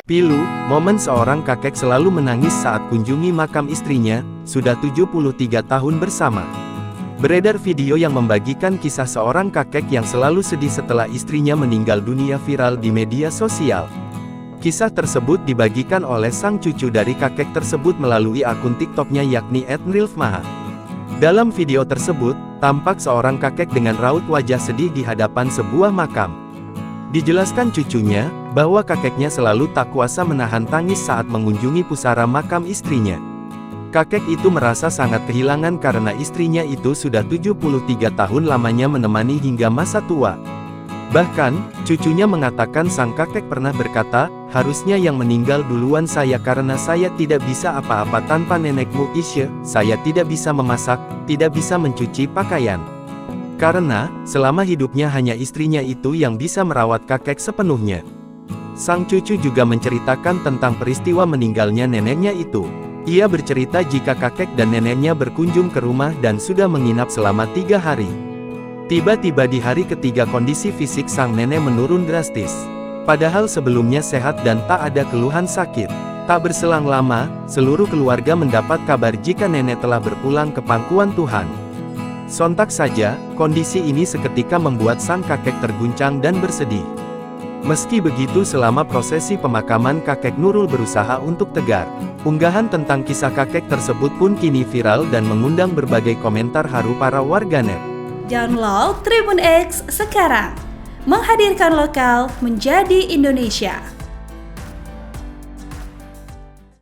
Pilu, momen seorang kakek selalu menangis saat kunjungi makam istrinya, sudah 73 tahun bersama. Beredar video yang membagikan kisah seorang kakek yang selalu sedih setelah istrinya meninggal dunia viral di media sosial. Kisah tersebut dibagikan oleh sang cucu dari kakek tersebut melalui akun TikToknya yakni @nrilfmaha. Dalam video tersebut, tampak seorang kakek dengan raut wajah sedih di hadapan sebuah makam. Dijelaskan cucunya, bahwa kakeknya selalu tak kuasa menahan tangis saat mengunjungi pusara makam istrinya. Kakek itu merasa sangat kehilangan karena istrinya itu sudah 73 tahun lamanya menemani hingga masa tua. Bahkan, cucunya mengatakan sang kakek pernah berkata, harusnya yang meninggal duluan saya karena saya tidak bisa apa-apa tanpa nenekmu Isya, saya tidak bisa memasak, tidak bisa mencuci pakaian. Karena, selama hidupnya hanya istrinya itu yang bisa merawat kakek sepenuhnya. Sang cucu juga menceritakan tentang peristiwa meninggalnya neneknya itu. Ia bercerita jika kakek dan neneknya berkunjung ke rumah dan sudah menginap selama 3 hari. Tiba-tiba di hari ketiga kondisi fisik sang nenek menurun drastis. Padahal sebelumnya sehat dan tak ada keluhan sakit. Tak berselang lama, seluruh keluarga mendapat kabar jika nenek telah berpulang ke pangkuan Tuhan. Sontak saja, kondisi ini seketika membuat sang kakek terguncang dan bersedih. Meski begitu selama prosesi pemakaman kakek Nurul berusaha untuk tegar. Unggahan tentang kisah kakek tersebut pun kini viral dan mengundang berbagai komentar haru para warganet. Download Tribun X sekarang, menghadirkan lokal menjadi Indonesia.